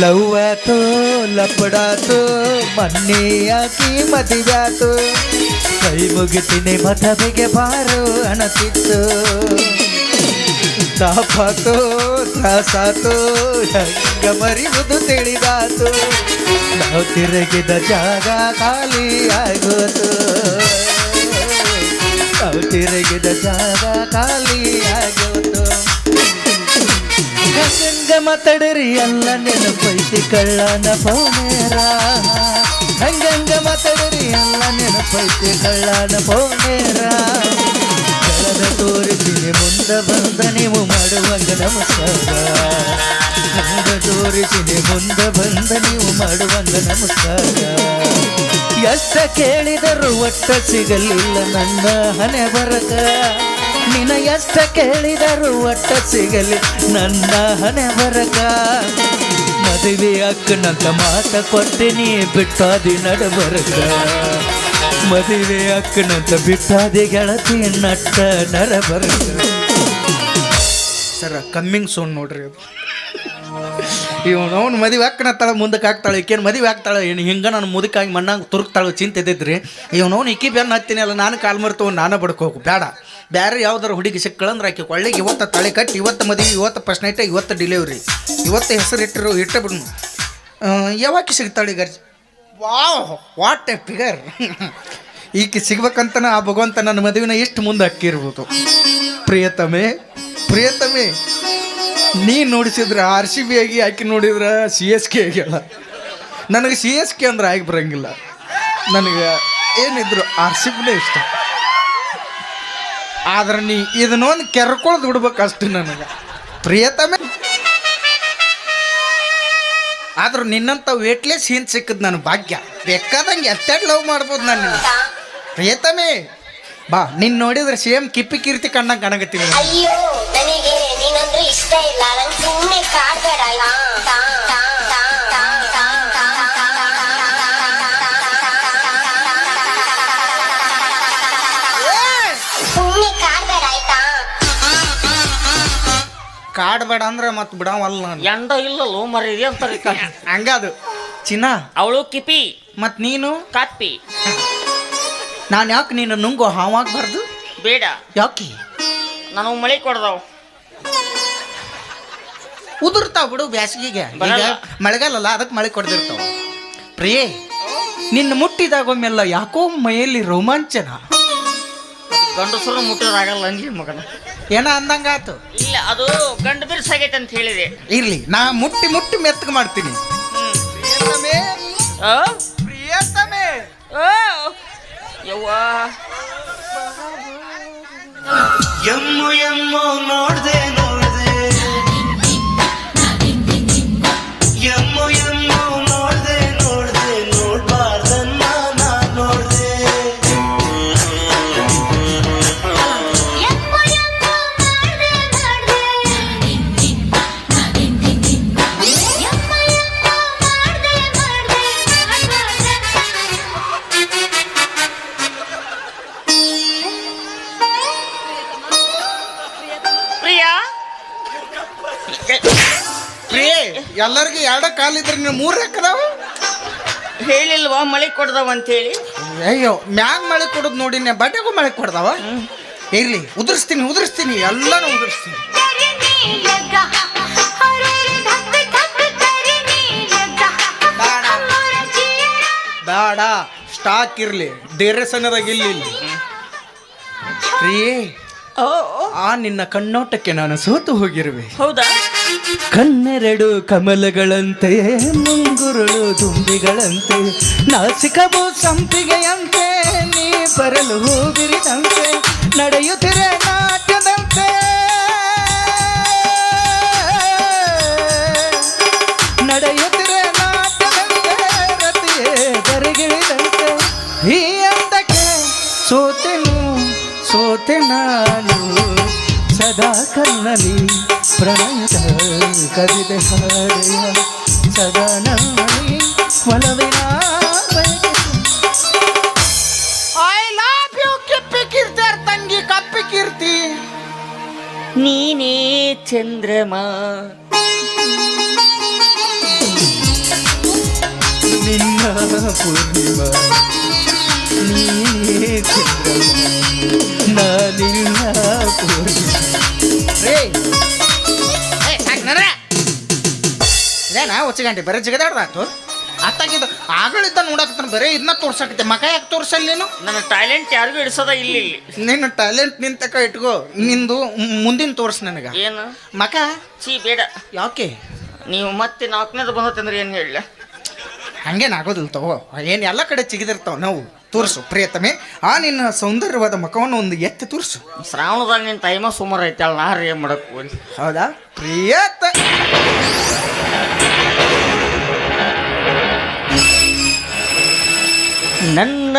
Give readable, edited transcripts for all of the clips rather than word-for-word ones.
Love ಆತು ಲಪಡಾತು ಮನ್ನಿ ಹಾಕಿ ಮದುವ್ಯಾತು ಕೈ ಮುಗಿತೀನಿ ಮದುವೆಗೆ ಬಾರು ಅಣತಿತ್ತು ತಾಪಾತು ತ್ರಾಸಾತು ಹೆಂಗ ಮರಿಯುವುದು ತಿಳಿದಾತು ನಾವು ತಿರುಗಿದ ಜಾಗ ಖಾಲಿ ಆಗೋತು ನಾವು ತಿರುಗಿದ ಜಾಗ ಖಾಲಿ ಆಗೋತು ಹಂಗಂಗ ಮಾತಾಡಿರಿ ಎಲ್ಲ ನೆನಪೈತಿ ಕಳ್ಳನ ಪೌನೇರ ಹಂಗಂಗ ಮಾತಾಡಿರಿ ಎಲ್ಲ ನೆನಪೈತಿ ಕಳ್ಳನ ಪೌನೇರ ಕಳದ ತೋರಿಸಿನಿ ಮುಂದೆ ಬಂದ ನೀವು ಮಾಡುವಂಗ ನಮಸ್ಕಾರ ಕಳದ ತೋರಿಸಿನಿ ಮುಂದೆ ಬಂದ ನೀವು ಮಾಡುವಂಗ ನಮಸ್ಕಾರ ಎಷ್ಟ ಕೇಳಿದರೂ ಒಟ್ಟ ಸಿಗಲಿಲ್ಲ ನನ್ನ ಹಣೆ ಬರಕ ನಿನ ಎಷ್ಟ ಕೇಳಿದರು ಒಟ್ಟ ಸಿಗಲಿ ನನ್ನ ಹಣೆ ಬರಕ ಮದುವೆ ಅಕ್ಕನಂತ ಮಾತ ಕೊಟ್ಟಿನಿ ಬಿಟ್ಟಾದಿ ನಡಬರಕ ಮದುವೆ ಅಕ್ಕನಂತ ಬಿಟ್ಟಾದಿ ಗೆಳತಿ ನಟ್ಟ ನರಬರಕ ಸರ ಕಮ್ಮಿಂಗ್ ಸೋನ್ ನೋಡ್ರಿ ಅದು ಇವನು ಮದುವೆ ಅಕ್ಕನತ್ತಾಳ ಮುಂದಕ್ಕೆ ಹಾಕ್ತಾಳೆ ಈಕೇನು ಮದುವೆ ಆಗ್ತಾಳೆ ಏನು ಹಿಂಗೆ ನಾನು ಮುದಕ್ಕಾಗಿ ಮಣ್ಣಾಗ ತುರುಕ್ತಾಳೆ ಚಿಂತಿದ್ರಿ ಇವನವನು ಇಕ್ಕಿ ಬೆನ್ನು ಹತ್ತೀನಿ ಅಲ್ಲ ನಾನು ಕಾಲು ಮರ್ತವ ನಾನು ಬಡ್ಕೋಕು ಬೇಡ ಬೇರೆ ಯಾವ್ದಾರು ಹುಡುಗಿ ಸಿಕ್ಕಳಂದ್ರೆ ಆಕೆ ಕೊಳ್ಳಿಗೆ ಇವತ್ತು ತಲೆ ಕಟ್ಟಿ ಇವತ್ತು ಮದುವೆ ಇವತ್ತು ಫಸ್ಟ್ ನೈಟ್ ಇವತ್ತು ಡಿಲಿವರಿ ಇವತ್ತು ಹೆಸರು ಇಟ್ಟೆ ಬಿಡ್ನು ಯಾವಾಕಿ ಸಿಗ್ತಾಳೆ ಈಗ ವಾವ್ ವಾಟ್ ಎ ಫಿಗರ್ ಈಕೆ ಸಿಗ್ಬೇಕಂತನ ಆ ಭಗವಂತ ನನ್ನ ಮದುವೆನ ಎಷ್ಟು ಮುಂದೆ ಹಾಕಿರ್ಬೋದು ಪ್ರಿಯತಮೆ ಪ್ರಿಯತಮೆ ನೀ ನೋಡಿಸಿದ್ರೆ RCB ಆಗಿ ಆಕೆ ನೋಡಿದ್ರೆ CSK ಆಗ್ಯಾಳ ನನಗೆ CSK ಅಂದ್ರೆ ಆಗಿ ಬರಂಗಿಲ್ಲ ನನಗೆ ಏನಿದ್ರು RCBನೇ ಇಷ್ಟ ಆದ್ರೆ ನೀ ಇದನ್ನೊಂದು ಕೆರ್ಕೊಳ್ದು ಬಿಡ್ಬೇಕು ಅಷ್ಟು ನನಗೆ ಪ್ರಿಯತಮೆ ಆದ್ರೂ ನಿನ್ನಂತ ವೇಟ್ಲೆಸ್ ಹಿಂದೆ ಸಿಕ್ಕದ್ ನನ್ನ ಭಾಗ್ಯ ಬೇಕಾದಂಗೆ ಎತ್ತಾಡ್ ಲವ್ ಮಾಡ್ಬೋದು ನಾನು ಪ್ರಿಯತಮೆ ಬಾ ನಿನ್ ನೋಡಿದ್ರೆ ಸೇಮ್ ಕಿಪ್ಪಿ ಕೀರ್ತಿ ಕಣ್ಣಂಗೆ ಕಾಣಕತ್ತೀನಿ ಅಯ್ಯೋ ನನಗೆ ನೀನಂದ್ರೆ ಇಷ್ಟ ಇಲ್ಲ ನಂಗೆ ಸುಮ್ಮನೆ ಕಾಡ್ಬೇಡ ಸುಮ್ಮನೆ ಕಾಡ್ಬೇಡ ಆಯ್ತಾ ಕಾಡ್ಬೇಡ ಅಂದ್ರೆ ಮತ್ತೆ ಬಿಡವಲ್ಲ ನಾನು ಎಂಡ ಇಲ್ಲಲ್ಲೋ ಮರಿ ಅಂತಾರೆ ಹಂಗದು ಚಿನ್ನ ಅವಳು ಕಿಪಿ ಮತ್ ನೀನು ಕಪ್ಪಿ ನಾನು ಯಾಕೆ ನೀನು ನುಂಗು ಹಾವಾಗಬಾರ್ದು ಬೇಡ ಯಾಕೆ ನಾನು ಮಳೆ ಕೊಡ್ದವ್ ಉದುರ್ತಾವ ಬಿಡು ಬ್ಯಾಸಿಗೆಗೆ ಈಗ ಮಳೆಗಾಲಲ್ಲ ಅದಕ್ಕೆ ಮಳೆ ಕೊಡ್ದಿರ್ತಾವ ಪ್ರಿಯೇ ನಿನ್ನ ಮುಟ್ಟಿದಾಗೊಮ್ಮೆಲ್ಲ ಯಾಕೋ ಮೈಯಲ್ಲಿ ರೋಮಾಂಚನ ಗಂಡಸರು ಮುಟ್ಟೋದಾಗಲ್ಲ ಅಂಜಿ ಮಗನ ಏನ ಅಂದಂಗಾತು ಇಲ್ಲ ಅದು ಗಂಡು ಬಿರ್ಸಾಗೈತೆ ಅಂತ ಹೇಳಿದೆ ಇರ್ಲಿ ನಾ ಮುಟ್ಟಿ ಮುಟ್ಟಿ ಮೆತ್ತಗೆ ಮಾಡ್ತೀನಿ ಪ್ರಿಯತಮೆ ಪ್ರಿಯತಮೆ ಯವ್ವಾ ಎಮ್ಮು ಎಮ್ಮು ನೋಡ್ದೆ ನೋಡ್ದೆ ಎಮ್ಮು ಎಮ್ಮು ನೋಡ್ದೆ ನೋಡ್ದೆ ನೋಡ್ಬಾರ್ದನ್ನ ನಾ ನೋಡ್ದೆ ಪ್ರಿಯಾ ಪ್ರಿಯೇ ಎಲ್ಲರಿಗೂ ಎರಡು ಕಾಲಿದ್ರೆ ನೀವು ಮೂರು ಹಾಕದಾವ ಹೇಳಿಲ್ವಾ ಮಳೆ ಕೊಡ್ದವ ಅಂತ ಹೇಳಿ ಅಯ್ಯೋ ಮ್ಯಾಗ ಮಳೆ ಕೊಡೋದು ನೋಡಿ ನಾ ಬಟ್ಟೆಗೂ ಮಳೆ ಕೊಡ್ದಾವ ಇರ್ಲಿ ಉದುರಿಸ್ತೀನಿ ಎಲ್ಲಾನು ಉದುರಿಸ್ತೀನಿ ಬೇಡ ಸ್ಟಾಕ್ ಇರ್ಲಿ ಡೇರೆಸನದಾಗ ಇಲ್ಲಿ ಪ್ರಿಯೇ ಆ ನಿನ್ನ ಕಣ್ಣೋಟಕ್ಕೆ ನಾನು ಸೋತು ಹೋಗಿರುವೆ ಹೌದಾ ಕಣ್ಣೆರಡು ಕಮಲಗಳಂತೆ ಮುಂಗುರುಳು ದುಂಬಿಗಳಂತೆ ನಾಸಿಕವು ಸಂಪಿಗೆಯಂತೆ ನೀ ಬರಲು ಹೂಬಿರಿದಂತೆ ನಡೆಯುತ್ತಿರೆ ನಾಟ್ಯದಂತೆ ನಡೆಯುತ್ತಿರೆ ನಾಟ್ಯದಂತೆ ರತಿಯೇ ದರಿಗಿಳಿದಂತೆ ಈ ಅಂತಕ್ಕೆ ಸೋತೆ ನಾನು ಸದಾ ಕಣ್ಣಲ್ಲಿ ಪ್ರಣಯದ ಕವಿದೆ ಹಾಡೆಯ ಸದಾ ನನ್ನಲ್ಲಿ ಒಲವಿನ ಐ ಲವ್ ಯು ಕಿಪ್ಪಿ ಕೀರ್ತಿ ತಂಗಿ ಕಪ್ಪಿ ಕೀರ್ತಿ ನೀನೇ ಚಂದ್ರಮ ನಿನ್ನ ಪೂರ್ಣಿಮಾ ನೀನೇ ಚಂದ್ರಮ ನಾನಿನ್ನ ಪೂರ್ಣಿಮಾ ರೇ ಇದೇನಾ ಹೊಚ್ಚ ಗಂಟೆ ಬರೀ ಜಿಗದಾಡ್ದಾತು ಅತ್ತಾಗಿದ್ದು ಆಗಳಿದ್ದ ನೋಡಕತ್ತಾನ ಬರೀ ಇದನ್ನ ತೋರ್ಸಾಕತ್ತೆ ಮಕ ಯಾಕೆ ತೋರ್ಸಲ್ಲ ನೀನು ನನ್ನ ಟ್ಯಾಲೆಂಟ್ ಯಾರಿಗೂ ಇಡಿಸೋದ ಇಲ್ಲಿ ನಿನ್ನ ಟ್ಯಾಲೆಂಟ್ ನಿಂತಕ ಇಟ್ಕೋ ನಿಂದು ಮುಂದಿನ ತೋರ್ಸ್ ನನಗ ಏನು ಮಕ ಚೀ ಬೇಡ ಯಾಕೆ ನೀವು ಮತ್ತೆ 4ನೇದು ಬಂದತ್ತಂದ್ರೆ ಏನು ಹೇಳ ಹಂಗೇನಾಗೋದಿಲ್ಲ ತಗೋ ಏನು ಎಲ್ಲ ಕಡೆ ಚಿಗಿದಿರ್ತಾವ ನಾವು ತೋರಿಸು ಪ್ರಿಯತಮೆ ಆ ನಿನ್ನ ಸೌಂದರ್ಯವಾದ ಮುಖವನ್ನು ಒಂದು ಎತ್ತಿ ತೋರಿಸು ಶ್ರಾವಣದಾಗ ನಿನ್ನ ಟೈಮ ಸುಮಾರು ಐತೆ ನಾ ಏನು ಮಾಡಕ್ಕೆ ಹೌದಾ ಪ್ರಿಯತ ನನ್ನ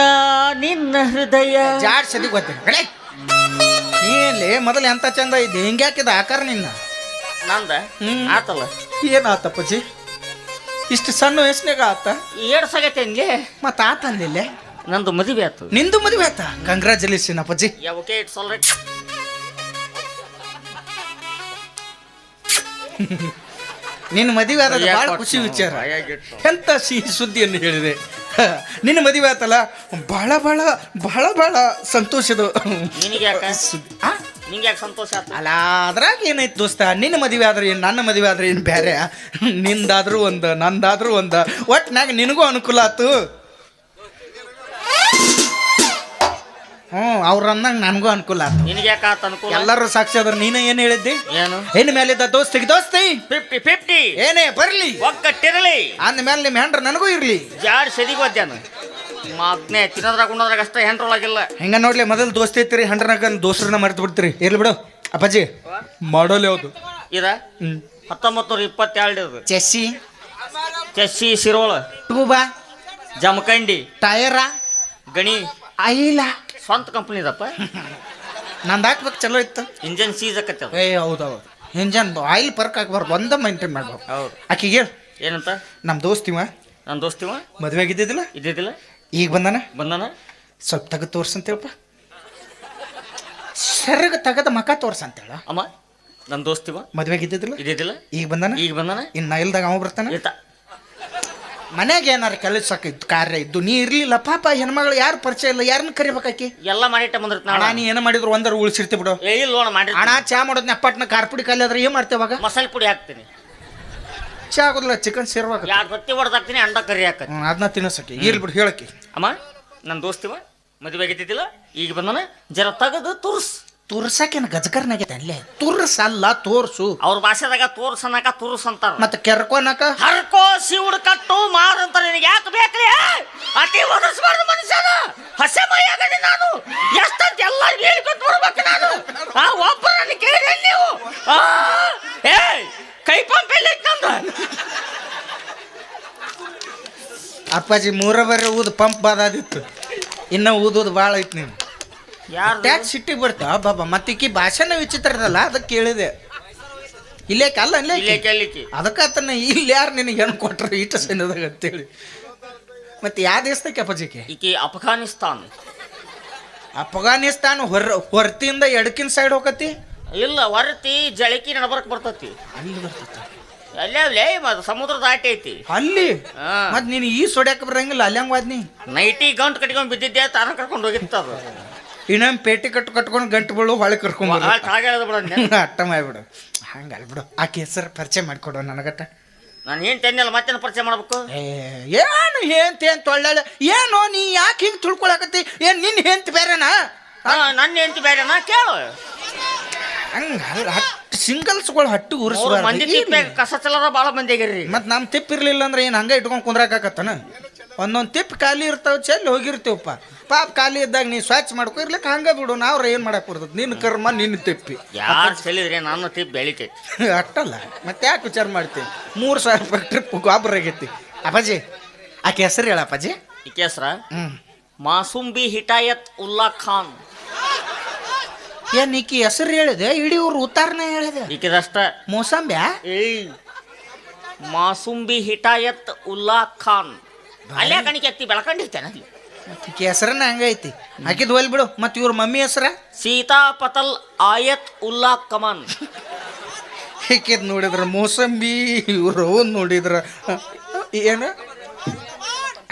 ನಿನ್ನ ಹೃದಯ ಜಾಡ್ ಸದಿ ಗೊತ್ತೇನೆ ಕಡೆ ನೀಲಿ ಮೊದಲು ಎಂತ ಚಂದ ಇದ್ದೆ ಹಿಂಗೆ ಹಾಕಿದ ಆಕಾರ ನಿನ್ನ ನಂದ ಆತಲ್ಲ ಏನಾತಪ್ಪಜ್ಜಿ ಇಷ್ಟು ಸಣ್ಣ ವಯಸ್ಸಿನಾಗ ಆತ ಏಡ್ಸಾಗೈತೆ ಅಂದ್ಲೇ ಮತ್ತೆ ಆತ ಅಂದಿಲ್ಲ ನಂದು ಮದುವೆ ಆತು ನಿಂದು ಮದುವೆ ಆತ ಕಂಗ್ರ್ಯಾಚುಲೇಷನ್ ಅಪ್ಪಾಜಿ ಓಕೆ ಇಟ್ಸ್ ಆಲ್ ರೈಟ್ ನಿನ್ನ ಮದುವೆ ಆದ ಭಾಳ ಖುಷಿ ವಿಚಾರ ಎಂತ ಸಿಹಿ ಸುದ್ದಿಯನ್ನು ಹೇಳಿದೆ ನಿನ್ನ ಮದುವೆ ಆತಲ್ಲ ಬಹಳ ಬಹಳ ಬಹಳ ಬಹಳ ಸಂತೋಷದ ನಿನಗೆ ಯಾಕೆ ಸುದ್ದಿ ನಿಂಗೆ ಯಾಕೆ ಸಂತೋಷ ಆಯ್ತು ಅಲ್ಲ ಅದ್ರಾಗ ಏನೈತೆ ದೋಸ್ತ ನಿನ್ನ ಮದುವೆ ಆದ್ರೆ ಏನು ನನ್ನ ಮದುವೆ ಆದ್ರೆ ಏನು ಬೇರೆ ನಿಂದಾದ್ರೂ ಒಂದು ನಂದಾದ್ರೂ ಒಂದು ಒಟ್ನಾಗ ನಿನಗೂ ಅನುಕೂಲ ಆತು ಅವ್ರ ಅಂದಂಗ ನನಗೂ ಅನುಕೂಲ ಆತು ನಿನಗೆ ಯಾಕೆ ಆತ ಅನುಕೂಲ ಎಲ್ಲರೂ ಸಾಕ್ಷಿ ಅದ್ರ ನೀನೇ ಏನು ಹೇಳಿದ್ದಿ ಏನು ಹೆಣ್ಣು ಮೇಲಿದ್ದ ದೋಸ್ತಿಗೆ ದೋಸ್ತಿ 50-50 ಏನೇ ಬರ್ಲಿ ಒಗ್ಗಟ್ಟಿರಲಿ ಅಂದ್ಮೇಲೆ ನಿಮ್ಮ ಹೆಂಡ್ರ ನನಗೂ ಇರ್ಲಿ ಜಾಡ್ ಸೆದಿಗೆ ಒದ್ದಾನ ಮಾತ್ನೆ ತಿನ್ನೋದ್ರಾಗ ಉಣ್ಣೋದ್ರಾಗ ಅಷ್ಟೇ ಹೆಂಡ್ರೊಳಗಿಲ್ಲ ಹೆಂಗ ನೋಡ್ಲಿ ಮೊದಲು ದೋಸ್ತಿ ಐತಿರಿ ಹಂಡ್ರನಾಗ ದೋಸ್ರನ್ನ ಮರೆತು ಬಿಡ್ತೀರಿ ಇರ್ಲಿ ಬಿಡು ಅಪ್ಪಾಜಿ ಮಾಡೋಲ್ ಯಾವುದು ಇದ 1922 ಇದು ಚೆಸ್ಸಿ ಚೆಸ್ಸಿ ಸಿರೋಳ ಟೂಬಾ ಜಮಖಂಡಿ ಟಯರ ಗಣಿ ಐಲ ಸ್ವಂತ ಕಂಪ್ನಿ ಇದಪ್ಪ ನಂದು ಹಾಕ್ಬೇಕು ಚಲೋ ಇತ್ತು ಇಂಜನ್ ಸೀಸ್ ಆಕತ್ತ ಏ ಹೌದೌದು ಇಂಜನ್ ಆಯಿಲ್ ಪರ್ಕ್ ಹಾಕ್ಬಾರ್ದು ಒಂದ ಮೈಂಟೈನ್ ಮಾಡ್ಬೇಕು ಹೌದು ಆಕಿಗೆ ಹೇಳು ಏನಂತ ನಮ್ಮ ದೋಸ್ತಿವ ನನ್ನ ದೋಸ್ತಿವ ಮದುವೆ ಆಗಿದ್ದಿದ್ದಿಲ್ಲ ಇದ್ದಿದ್ದಿಲ್ಲ ಈಗ ಬಂದಾನ ಬಂದಾನ ಸ್ವಲ್ಪ ತೆಗೆದು ತೋರ್ಸಂತೇಳಪ್ಪ ಸರಿಗ ತೆಗೆದ ಮಕ ತೋರ್ಸಂತೇಳ ಅಮ್ಮ ನನ್ನ ದೋಸ್ತಿವ ಮದುವೆ ಆಗಿದ್ದಿದ್ದಿಲ್ಲ ಇದ್ದಿದ್ದಿಲ್ಲ ಈಗ ಬಂದಾನ ಈಗ ಬಂದಾನ ಇನ್ನು ಇಲ್ದಾಗ ಅವ ಬರ್ತಾನ ಈತ ಮನೆಗೆ ಏನಾರು ಕೆಲಸಕ್ಕಿತ್ತು ಕಾರ್ಯ ಇದ್ದು ನೀ ಇರ್ಲಿಲ್ಲ ಪಾಪ ಹೆಣ್ಮಗಳು ಯಾರು ಪರಿಚಯ ಇಲ್ಲ ಯಾರನ್ನ ಕರಿಬೇಕಾಕಿ ಎಲ್ಲ ಮಾಡಿಟ್ಟ ಬಂದಿರ್ತ ಅಣ್ಣ ನೀ ಏನು ಮಾಡಿದ್ರು ಒಂದರ ಉಳಿಸಿರ್ತಿ ಬಿಡು ಇಲ್ಲ ನೋಡ ಮಾಡಿ ಅಣ್ಣ ಚಾ ಮಾಡೋದ್ನ ಅಪ್ಪಟ್ನ ಕಾರ್ಪುಡಿ ಖಾಲಿ ಆದ್ರೆ ಏನು ಮಾಡ್ತೇವಾಗ ಮಸಾಲೆ ಪುಡಿ ಹಾಕ್ತೀನಿ ಚಾ ಆಗೋದಿಲ್ಲ ಚಿಕನ್ ಸೇರ್ವಾಗ 2 ಹೊತ್ತಿ ಹೊಡೆದಾಕ್ತೀನಿ ಅಂಡ ಕರಿ ಹಾಕತ್ತೀನಿ ಅದನ್ನ ತಿನ್ನಸಕ್ಕೆ ಇರ್ಲಿ ಬಿಡು ಹೇಳಕ್ಕೆ ಅಮ್ಮ ನನ್ನ ದೋಸ್ತಿವ ಮದುವೆ ಆಗಿದ್ದಿದ್ದಿಲ್ಲ ಈಗ ಬಂದಾನ ಜರ ತೆಗೆದು ತುರ್ಸ್ ತುರ್ಸಕ್ಕೇನು ಗಜಕರ್ನಾಗೈತೆ ಅಲ್ಲೇ ತುರ್ಸಲ್ಲ ತೋರ್ಸು ಅವ್ರ ಭಾಷೆದಾಗ ತೋರ್ಸನಕ ತುರ್ಸ್ ಅಂತಾರ ಮತ್ತೆ ಕೆರ್ಕೋನಕ ಹರ್ಕೋ ಶಿವುಡ್ ಕಟ್ಟು ಮಾರ್ ಅಂತಾರ ನಿನಗೆ ಯಾಕೆ ಬೇಕ್ರಿ ಅತಿ ಒದರ್ಸ್ಬಾರ್ದು ಮನುಷ್ಯನ ಹಸೆ ಮೈಯಾಗಡಿ ನಾನು ಎಷ್ಟಂತ ಎಲ್ಲರಿಗೂ ಹೇಳ್ಕೊಟ್ಟು ಬರ್ಬೇಕು ನಾನು ಒಬ್ಬ ನನ್ನ ಕೇಳಿ ನೀವು ಏ ಕೈ ಪಂಪ್ ಎಲ್ಲ ನಂದ ಅಪ್ಪಾಜಿ ಮೂರ ಊದು ಪಂಪ್ ಬಾದಾದಿತ್ತು ಇನ್ನ ಊದೋದು ಭಾಳ ಐತಿ ನೀನು ಯಾರು ಟ್ಯಾಕ್ಸ್ ಸಿಟ್ಟಿಗೆ ಬರ್ತಾ ಬಾಬಾ ಮತ್ತಿಕ್ಕಿ ಭಾಷೆನ ವಿಚಿತ್ರದಲ್ಲ ಅದಕ್ಕೆ ಕೇಳಿದೆ ಇಲ್ಲೇ ಅಲ್ಲ ಇಲ್ಲೇ ಇಲ್ಲೇ ಕೇಳಿಕಿ ಅದಕ್ಕೆ ಆತನ ಇಲ್ಲಿ ಯಾರು ನಿನಗೆ ಹೆಣ್ಣು ಕೊಟ್ರು ಈಟ ಸೈನ್ಯದಾಗ ಅಂತೇಳಿ ಮತ್ತೆ ಯಾವ ದೇಶದಕ್ಕೆ ಅಪ್ಪಾಜಿಗೆ ಈಕಿ ಅಫ್ಘಾನಿಸ್ತಾನ್ ಅಫ್ಘಾನಿಸ್ತಾನ ಹೊರತಿಯಿಂದ ಎಡಕಿನ ಸೈಡ್ ಹೋಗತಿ ಇಲ್ಲ ಹೊರತಿ ಜಳಕಿ ನಡಬರ್ಕ್ ಬರ್ತತಿ ಅಲ್ಲಿ ಬರ್ತೈತಿ ಅಲ್ಲೇ ಸಮುದ್ರ ದಾಟಿ ಐತಿ ಅಲ್ಲಿ ಹಾ. ಮತ್ ನೀನು ಈ ಸೊಡ್ಯಾಕ ಬರಂಗಿಲ್ಲ ಅಲ್ಲಿ ಹಂಗ ವಾದ್ನಿ ನೈಟಿ ಗಂಟು ಕಟ್ಕೊಂಡ್ ಬಿದ್ದಿದ್ದೆ ತಾನ ಕರ್ಕೊಂಡು ಹೋಗಿತ್ತದು ಇನ್ನೊಮ್ಮೆ ಪೇಟಿ ಕಟ್ಕೊಂಡು ಗಂಟು ಬೀಳು ಹೊಳೆ ಕರ್ಕೊಂಡ್ ಕಾಗದ ಬಿಡ ಅಟ್ಟ ಮಾಡ್ಬಿಡು ಹಂಗಲ್ಲ ಬಿಡು ಆಕೆ ಹೆಸರು ಪರಿಚಯ ಮಾಡ್ಕೊಡು ನನಗಟ್ಟ ನಾನು ಏನ್ ತೆನ್ನಲ್ಲ ಮತ್ತೇನು ಪರಿಚಯ ಮಾಡ್ಬೇಕು ಏನು ಹೆಂತ ತೊಳ್ಳಾಳೆ ಏನೋ ನೀ ಯಾಕೆ ಹಿಂಗೆ ತುಳ್ಕೊಳಕತ್ತಿ ಏನ್ ನಿನ್ ಹೆಂತ ಬೇರೆನಾ ನನ್ನ ಹೆಂಡತಿ ಬೇರೆನಾ ಕೇಳು ಹಂಗ ಸಿಂಗಲ್ಸ್ಗಳು ಹಟ್ಟು ಮಂದಿ ತಿಪ್ಪೆ ಕಸ ಚಲರ ಭಾಳ ಮಂದಿ ಆಗ್ಯಾರ್ರಿ ಮತ್ ನಮ್ ತಿಪ್ಪ ಇರ್ಲಿಲ್ಲ ಅಂದ್ರೆ ಏನ್ ಹಂಗ ಇಟ್ಕೊಂಡ್ ಕುಂದ್ರಾಕತ್ತನ ಒಂದೊಂದ್ ತಿಪ್ ಖಾಲಿ ಇರ್ತಾವ ಚೆಲ್ಲಿ ಹೋಗಿರ್ತೀವಪ್ಪ ಪಾಪ ಖಾಲಿ ಇದ್ದಾಗ ನೀ ಸ್ವಚ್ಛ ಮಾಡ್ಕೊ ಇರ್ಲಿಕ್ಕೆ ಹಂಗ ಬಿಡು ನಾವ್ರ ಏನ್ ಮಾಡಕ್ ಬರ್ತದ ನಿನ್ನ ಕರ್ಮ ನಿನ್ನ ತಿಪ್ಪಿ ಯಾರು ಚೆಲ್ಲಿದ್ರೆ ನನ್ನ ತಿಪ್ಪಿ ಬೆಳಿತೈತಿ ಅಟ್ಟಲ್ಲ ಮತ್ತೆ ಯಾಕೆ ವಿಚಾರ ಮಾಡ್ತಿ 3,000 ರೂಪಾಯಿ ಟ್ರಿಪ್ ಗೊಬ್ಬರ ಆಗೈತಿ ಅಪ್ಪಾಜಿ ಆಕೆ ಹೆಸರು ಹೇಳ ಅಪ್ಪಾಜಿ ಈಕೆ ಹೆಸ್ರ ಮಾಸುಂಬಿ ಹಿಟಾಯತ್ ಉಲ್ಲಾ ಖಾನ್ ಏನ್ ಈಕಿ ಹೆಸರು ಹೇಳಿದೆ ಇಡೀ ಊರು ಉತ್ತಾರನೆ ಹೇಳಿದೆ ಈಕೆದಷ್ಟ ಮೋಸಂಬ್ಯಾ ಏಯ್ ಮಾಸುಂಬಿ ಹಿಟಾಯತ್ ಉಲ್ಲಾ ಖಾನ್ ಅಲ್ಲೇ ಕಣಿಕೆ ಎತ್ತಿ ಬೆಳ್ಕೊಂಡಿರ್ತೇನೆ ಈಕಿ ಹೆಸರನ್ನ ಹಂಗೈತಿ ಹಾಕಿದ್ ಒಲ್ ಬಿಡು ಮತ್ ಇವ್ರ ಮಮ್ಮಿ ಹೆಸರ ಸೀತಾಪತಲ್ ಆಯತ್ ಉಲ್ಲಾ ಕಮನ್ ಈಕಿದ್ ನೋಡಿದ್ರ ಮೋಸಂಬಿ ಇವ್ರು ನೋಡಿದ್ರ ಏನ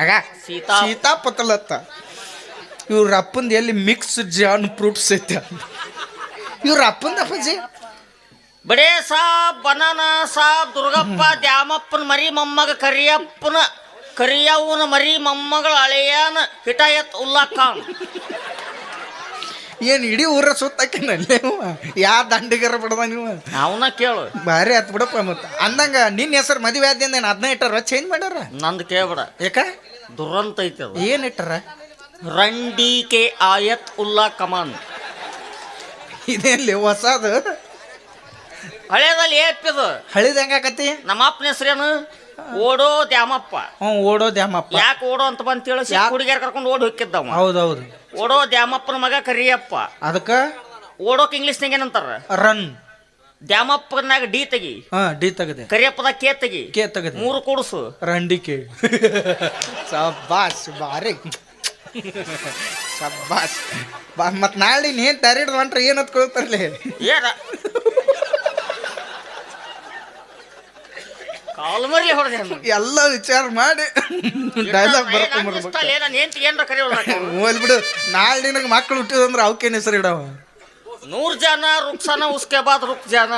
ಆಗ ಸೀತಾ ಸೀತಾಪತಲತ್ತ ಇವ್ರ ಅಪ್ಪಂದು ಎಲ್ಲಿ ಮಿಕ್ಸ್ ಜಾನ್ ಫ್ರೂಟ್ಸ್ ಐತೆ ಇವ್ರ ಅಪ್ಪಂದ ಅಪ್ಪಾಜಿ ಬಡೇ ಸಾಬ್ ಬನಾನ ಸಾಬ್ ದುರ್ಗಪ್ಪ ದ್ಯಾಮಪ್ಪನ ಮರಿ ಮೊಮ್ಮಗ ಕರಿಯವ್ವನ ಮರಿ ಮೊಮ್ಮಗಳ ಹಳೆಯನ ಹಿಟಾಯತ್ ಉಲ್ಲಾ ಖಾನ್. ಏನು ಇಡೀ ಊರ ಸುತ್ತಾಕಿನಲ್ಲಿ ಯಾ ದಂಡಿಗರ ಬಿಡದ ನೀವು ಅವನ ಕೇಳು ಭಾರಿ ಆತ್ ಬಿಡಪ್ಪ ಮತ್ತೆ ಅಂದಂಗ ನಿನ್ನ ಹೆಸರು ಮದುವೆ ಆದ್ದಿಂದ ಏನು ಅದನ್ನ ಇಟ್ಟಾರ ಚೇಂಜ್ ಮಾಡ್ಯಾರ ನಂದು ಕೇಳ್ಬೇಡ ಯಾಕ ದುರಂತ ಐತಿ ಅದು. ಏನು ಇಟ್ಟಾರ ರಂಡಿ ಕೆ ಆಯತ್ ಉಲ್ಲಾ ಕಮಾನ್. ಇದೇನ್ಲಿ ಹೊಸದು ಹಳೇದಲ್ಲಿ ಏಪಿದು ಹಳಿದ ಹೆಂಗಾಕತಿ ನಮ್ಮ ಅಪ್ಪನ ಹೆಸರೇನು ಓಡೋ ದ್ಯಾಮಪ್ಪ. ಹ್ಞೂ ಓಡೋ ದ್ಯಾಮಪ್ಪ. ಯಾಕೆ ಓಡೋ ಅಂತ ಬಂತ ಹೇಳಿ ಹುಡುಗಿಯರ್ ಕರ್ಕೊಂಡು ಓಡಿ ಹೋಗಿದ್ದವ. ಹೌದೌದು ಓಡೋ ದ್ಯಾಮಪ್ಪನ ಮಗ ಕರಿಯಪ್ಪ. ಅದಕ್ಕ ಓಡೋಕ್ ಇಂಗ್ಲಿಷ್ನಾಗ ಏನಂತಾರ ರನ್. ದ್ಯಾಮಪ್ಪನಾಗ ಡಿ ತೆಗಿ, ಡಿ ತೆಗದೆ, ಕರಿಯಪ್ಪದಾಗ ಕೆ ತೆಗಿ, ಕೆ ತೆಗದೆ, 3 ಕೂಡಿಸು ರಂಡಿಕೆ. ಸಬ್ಬಾಸ್ ಬಾರಿ ಸಬ್ಬಾಸ್. ಮತ್ ನಾಳೆ ನೀನ್ ತರಿಡ್ ಹೊಂಟ್ರೆ ಏನ್ ಹೊತ್ಕೊಳ್ತಾರಲಿ ಏನ ಕಾಲ್ಮರಿ ಹೊಡೆದೆ ಎಲ್ಲ ವಿಚಾರ ಮಾಡಿ ಡೈಲಾಗ್ ಬರ್ಕೊಂಡ್ಬರ್ಬೇಕು. ಹೋಲ್ ಬಿಡು, ನಾಳೆ ನಿನಗೆ ಮಕ್ಳು ಹುಟ್ಟಿದಂದ್ರೆ ಅವಕ್ಕೇನು ಹೆಸರು ಇಡವ. 100 ಜನ ರುಕ್ಸಾನ ಉಸ್ಕೆ ಬಾದ್ ರುಕ್ ಜಾನ.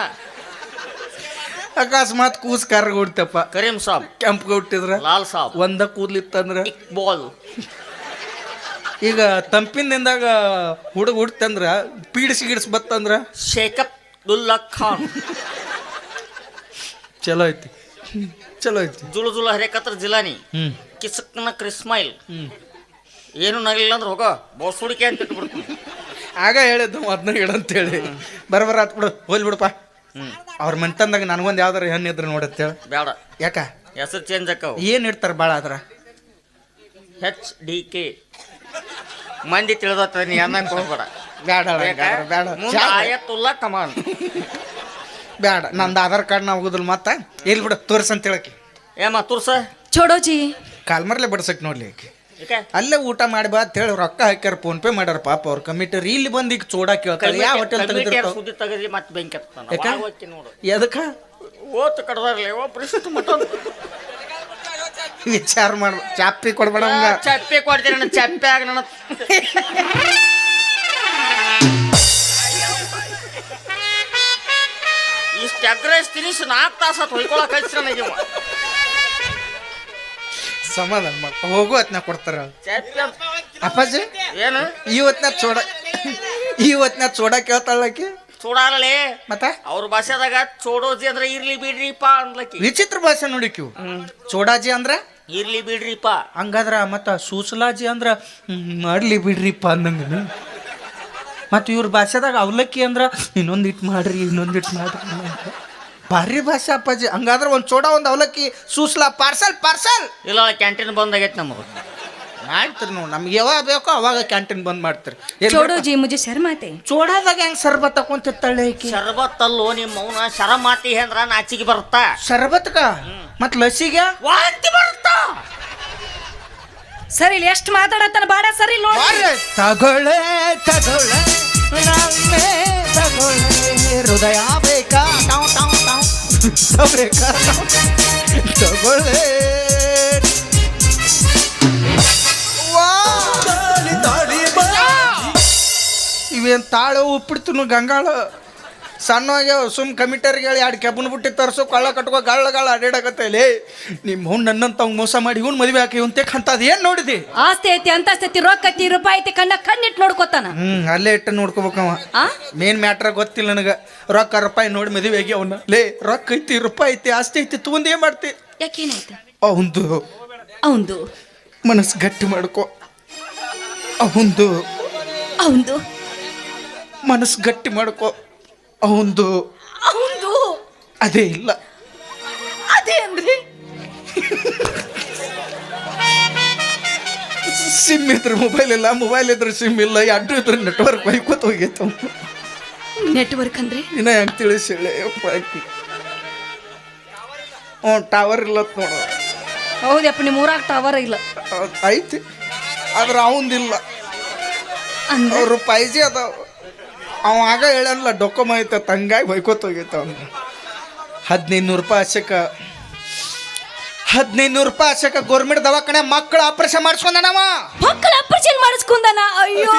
ಅಕಸ್ಮಾತ್ ಕೂಸ್ ಕರ್ಗ ಹುಡ್ತಪ್ಪ, ಕರೀಂ ಸಾಬ್ ಕೆಂಪ್ಗೆ ಹುಟ್ಟಿದ್ರ, ಲಾಲ್ ಸಾಬ್ ಒಂದ ಕೂದ್ಲಿತ್ತಂದ್ರ, ಬಾಲ್. ಈಗ ತಂಪಿನಿಂದಾಗ ಹುಡುಗ ಹುಡ್ತಂದ್ರ ಪೀಡಿಸಿ ಬತ್ತಂದ್ರ ಶೇಖಪ್ ದುಲ್ಲಾ ಖಾನ್. ಚಲೋ ಐತಿ, ಚಲೋ ಐತಿ. ಜುಳು ಜುಳು ಹರೇಕತ್ರ ಜಿಲಾನಿ, ಕಿಸಕ್ನ ಕ್ರಿಸ್ಮೈಲ್. ಏನು ನಗಲಿಲ್ಲ ಅಂದ್ರೆ ಹೋಗೋ ಬೋಸುಡಿಕೆ ಅಂತ ಇಟ್ಬಿಡ್ತೀನಿ. ಆಗ ಹೇಳಿದ್ದು ಅದನ್ನ ಹೇಳಂತೇಳಿ ಬರಬರ ಆತ್ ಬಿಡು, ಹೋಲ್ ಬಿಡಪ್ಪ. ಅವ್ರ ಮನ್ತಂದಾಗ ನನಗೊಂದು ಯಾವ್ದಾರ ಹೆಣ್ಣು ಇದ್ರೆ ನೋಡತ್ತೇಳ. ಬೇಡ, ಯಾಕ ಹೆಸರು ಚೇಂಜ್ ಆಕವು. ಏನ್ ಇಡ್ತಾರ ಭಾಳ ಅದ್ರ HDK ಮಂದಿ ತಿಳಿದತ್ತ. ನೀ ಅನ್ನಕ್ಕೆ ಹೋಗ್ಬೇಡ. ಬೇಡ ಬೇಡ ಆಯತ್ತುಲ್ಲಾ ಕಮಾನ್. ಬೇಡ, ನಂದು ಆಧಾರ್ ಕಾರ್ಡ್ ನಾ ಹೋಗುದಿಲ್ಲ. ಮತ್ತ ಎಲ್ಲಿ ಬಿಡ ತೋರ್ಸಂತ ಹೇಳಕ್ಕೆ ಏಮ ತುರ್ಸ ಚೋಡೋಜಿ ಕಾಲ್ಮರ್ಲೆ ಬಡ್ಸಕ್ ನೋಡ್ಲಿ ಆಕಿ. ಅಲ್ಲೇ ಊಟ ಮಾಡಿ ಬಾ ಅಂತ ಹೇಳಿ ರೊಕ್ಕ ಹಾಕ್ಯಾರ, ಫೋನ್ ಪೇ ಮಾಡ್ಯಾರ ಪಾಪ ಅವ್ರ ಕಮಿಟರ್. ಇಲ್ಲಿ ಬಂದು ಈಗ ಚೋಡಾ ಕೇಳ್ತಾರೆ ಯಾವ ಹೋಟೆಲ್ ತೆಗೆದಿರ್ತಾವ. ಸುದ್ದಿ ತೆಗದಿ ಮತ್ತೆ ಬೆಂಕಿ ನೋಡು ಎದಕ್ಕ ಓತ್ ಕಡ್ದಾರ್ಲೆ ಒಬ್ಬರು ಮಟ್ಟ ವಿಚಾರ ಮಾಡ. ಚಾಪಿ ಕೊಡ್ಬೇಡ, ಚಪ್ಪೆ ಕೊಡ್ತೀನಿ ನನ್ನ ಚಪ್ಪೆ ಆಗ ನನ್ನ. ಇಷ್ಟು ಅಗ್ರೆಸ್ ತಿನಿಸ್ 4 ತಾಸು ಹೊಯ್ಕೊಳಕ್ ಹಚ್ಚ ನನಗೆ. ಸಮಾಧಾನ ಮಾಡ, ಹೋಗು ಹೊತ್ನಾಗ ಕೊಡ್ತಾರ ಅಪ್ಪಾಜಿ. ಏನು ಈ ಹೊತ್ನಾಗ ಚೋಡಾ ಕೇಳ್ತಾಳಕಿ. ಚೂಡಾಲೇ ಮತ್ತ ಅವ್ರ ಭಾಷೆದಾಗ ಚೋಡೋಜಿ ಅಂದ್ರೆ ಇರ್ಲಿ ಬಿಡ್ರಿಪ್ಪ ಅನ್ಲಕ್ಕಿ. ವಿಚಿತ್ರ ಭಾಷೆ ನೋಡಿಕ್ಯೂ. ಚೋಡಾಜಿ ಅಂದ್ರ ಇರ್ಲಿ ಬಿಡ್ರಿಪ್ಪ. ಹಂಗಾದ್ರ ಮತ್ತ ಸೂಸಲಾಜಿ ಅಂದ್ರ ಮಾಡ್ಲಿ ಬಿಡ್ರಿಪ್ಪ ಅಂದಂಗ. ಮತ್ತು ಇವ್ರ ಭಾಷೆದಾಗ ಅವಲಕ್ಕಿ ಅಂದ್ರ ಇನ್ನೊಂದಿಟ್ಟು ಮಾಡ್ರಿ ಭಾರಿ ಭಾಷೆ ಅಪ್ಪಾಜಿ. ಹಂಗಾದ್ರೆ ಒಂದು ಚೋಡಾ, ಒಂದು ಅವಲಕ್ಕಿ, ಸೂಸ್ಲಾ, ಪಾರ್ಸಲ್. ಇಲ್ಲ, ಕ್ಯಾಂಟೀನ್ ಬಂದ್ ಆಗೈತೆ ನಮಗೆ. ಮಾಡ್ತೀರಿ ನಾವು, ನಮ್ಗೆ ಯಾವಾಗ ಬೇಕೋ ಅವಾಗ ಕ್ಯಾಂಟೀನ್ ಬಂದ್ ಮಾಡ್ತೀರಿ. ಚೋಡೋಜಿ ಮುಜೆ ಶರ್ಮಾತೆ. ಚೋಡಾದಾಗ ಹೆಂಗ್ ಸರ್ಬತ್ ತಕೊಂತಿರ್ತಾಳೆ ಈಕಿ. ಶರ್ಬತ್ ಅಲ್ಲೋ ನಿಮ್ಮ ಮೌನ ಶರಮಾತಿ ಅಂದ್ರ ನಾಚಿಗೆ ಬರುತ್ತಾ. ಶರಬತ್ಕ ಮತ್ ಲಸಿಗೆ ವಾಂತಿ ಬರುತ್ತಾ. ಸರಿ ಇಲ್ಲಿ ಎಷ್ಟು ಮಾತಾಡತ್ತಾನ ಬಾಡ. ಸರಿ ನೋಡಿ, ತಗೊಳ್ಳೆ ಹೃದಯ ಬೇಕಾ ತಗೊಳ್ಳೆ. ಇವೇನ್ ತಾಳು ಉಪ್ಪಿಡ್ತು ಗಂಗಾಳ ಸಣ್ಣವಾಗ್ಯಾವ. ಸುಮ್ ಕಮಿಟರ್ಗೆ ಹೇಳಿ 2 ಕೆಬ್ಬನ ಬುಟ್ಟಿ ತರ್ಸು, ಕಳ್ಳ ಕಟ್ಕೋ ಗಳ್ಳ ಅಡ್ಡಾಡಕತ್ತೇಲಿ. ನಿಮ್ಮ ಅವ್ನು ನನ್ನಂತ ಮೋಸ ಮಾಡಿ ಇವ್ನು ಮದುವೆ ಹಾಕಿ ಇವ್ನು ತೆಕ್ ಅಂತದ್ ಏನ್ ನೋಡಿದಿ. ಆಸ್ತಿ ಐತಿ, ಅಂತಸ್ತಿ ಐತಿ, ರೊಕ್ಕ ಐತಿ, ರೂಪಾಯಿ ಐತಿ, ಕಣ್ಣಿಟ್ಟು ನೋಡ್ಕೋತಾನ. ಅಲ್ಲೇ ಇಟ್ಟು ನೋಡ್ಕೋಬೇಕವ. ಮೇನ್ ಮ್ಯಾಟ್ರ ಗೊತ್ತಿಲ್ಲ ನನಗ. ರೊಕ್ಕ ರೂಪಾಯಿ ನೋಡಿ ಮದುವೆ ಆಗಿ ಅವನ್ನ ಲೇ ರೊಕ್ಕ ಐತಿ, ರೂಪಾಯಿ ಐತಿ, ಆಸ್ತಿ ಐತಿ, ತಗೊಂಡ್ ಏನ್ ಮಾಡ್ತಿ. ಯಾಕೇನಾಯ್ತು ಅವಂದು ಮನಸ್ಸು ಗಟ್ಟಿ ಮಾಡ್ಕೋ. ಅವಂದು ಮನಸ್ಸು ಗಟ್ಟಿ ಮಾಡ್ಕೋ. ಅವಂದು ಅದೇ ಇಲ್ಲ. ಅದೇ ಅಂದ್ರೆ ಸಿಮ್ ಇದ್ರೆ ಮೊಬೈಲ್ ಇಲ್ಲ, ಮೊಬೈಲ್ ಇದ್ರೆ ಸಿಮ್ ಇಲ್ಲ, 2 ಇದ್ರೆ ನೆಟ್ವರ್ಕ್ ಬೈಕೋತ ಹೋಗೈತ. ನೆಟ್ವರ್ಕ್ ಅಂದ್ರೆ ಇನ್ನ ಹೆಂಗ್ ತಿಳಿಸಿ ಹೇಳಿ. ಟವರ್ ಇಲ್ಲ ನೋಡ. ಹೌದಪ್ಪ, ನಿಮ್ಮ ಊರಾಗ ಟವರ್ ಇಲ್ಲ. ಐತಿ, ಆದ್ರೆ ಅವಂದಿಲ್ಲ. ಅವ್ರು ಪೈಜಿ ಅದಾವ. ಅವ ಆಗ ಹೇಳಲ್ಲ ಡೊಕೊಮ ಐತೆ, ತಂಗಾಗಿ ಬೈಕೋತ ಹೋಗೈತ. ಅವ್ನು 1500 ರೂಪಾಯಿ ಆಶಕ 1500 ರೂಪಾಯಿ ಆಸಕ ಗೌರ್ಮೆಂಟ್ ದವಾಖಾನೆ ಮಕ್ಕಳು ಆಪರೇಷನ್ ಮಾಡಿಸ್ಕೊಂಡನವ. ಮಕ್ಕಳ ಆಪರೇಷನ್ ಮಾಡಿಸ್ಕೊಂಡನ. ಅಯ್ಯೋ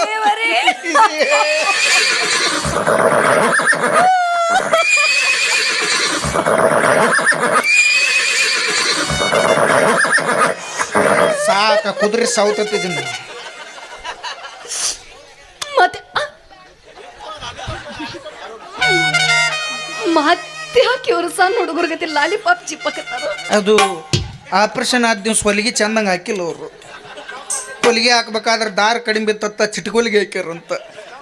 ದೇವರೇ. ಸಾಕ ಕುದುರೆ ಸೌತಿದ್ದೀನಿ. ಮತ್ತೆ ಮತ್ತೆ ಹಾಕಿ ಅವ್ರು ಸಣ್ಣ ಹುಡುಗರ ಗತಿ ಲಾಲಿಪಾಪ್ ಚಿಪ್ಪಕತ್ತಾರ. ಅದು ಆಪರೇಷನ್ ಆದ ದಿವ್ಸ ಹೊಲಿಗೆ ಚಂದಂಗೆ ಹಾಕಿಲ್ಲ ಅವರು. ಹೊಲಿಗೆ ಹಾಕ್ಬೇಕಾದ್ರೆ ದಾರ ಕಡಿಮೆ ಬಿತ್ತ ಚಿಟ್ಕೊಲಿಗೆ ಹಾಕ್ಯಾರಂತ.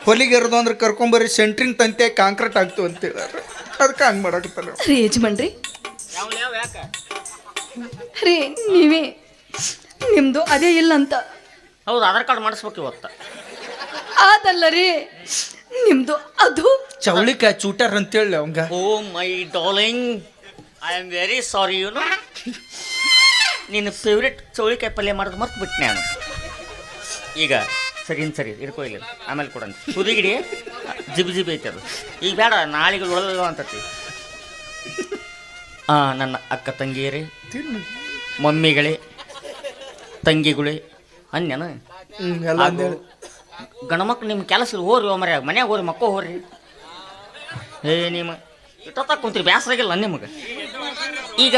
ಹೊಲಿಗೆ ಇರೋದು ಅಂದ್ರೆ ಕರ್ಕೊಂಬರ್ರಿ ಸೆಂಟ್ರಿಂಗ್ ತಂತಿ ಕಾಂಕ್ರೀಟ್ ಆಗ್ತು ಅಂತ ಹೇಳ್ಯಾರ. ಅದಕ್ಕೆ ಹಂಗೆ ಮಾಡಾಕತ್ತಾರ ರೀ ಯಜಮಾನ್ರಿ. ರೀ ನೀವೇ ನಿಮ್ದು ಅದೇ ಇಲ್ಲ ಅಂತ. ಹೌದು, ಆಧಾರ್ ಕಾರ್ಡ್ ಮಾಡಿಸ್ಬೇಕು ಇವತ್ತು. ಅದಲ್ಲ ರೀ ನಿಮ್ದು ಅದು ಚೌಳಿಕಾಯಿ ಚೂಟರ್ ಅಂತೇಳಿ ಅವಂಗ. Oh my darling, I am very sorry. You know ನಿನ್ನ ಫೇವ್ರೆಟ್ ಚೌಳಿಕಾಯಿ ಪಲ್ಯ ಮಾಡೋದು ಮರ್ತು ಬಿಟ್ಟೆ ನಾನು. ಈಗ ಸರಿ ಇರ್ಕೋ ಇಲ್ಲ, ಆಮೇಲೆ ಕೊಡಂತ ತುದಿಗಿಡಿ ಜಿಬಿ ಐತೆ ಅದು. ಈಗ ಬೇಡ, ನಾಳೆಗೆ ಉಳದ ಅಂತತಿ. ನನ್ನ ಅಕ್ಕ ತಂಗಿಯರೇ, ಮಮ್ಮಿಗಳೇ, ತಂಗಿಗಳೇ ಅನ್ಯನ ಗಣಮಕ್ಳು ನಿಮ್ಮ ಕೆಲಸ ಹೋರಿ ಮರ್ಯಾಗ ಮನ್ಯಾಗ ಹೋರಿ ಮಕ್ಕೋ ಹೋರಿ. ನಿಮ್ಮ ಇಟ್ಟೊತ್ತಾಗ ಕುಂತ್ರಿ ಬ್ಯಾಸ್ರಾಗಿಲ್ಲ ನಿಮಗೆ. ಈಗ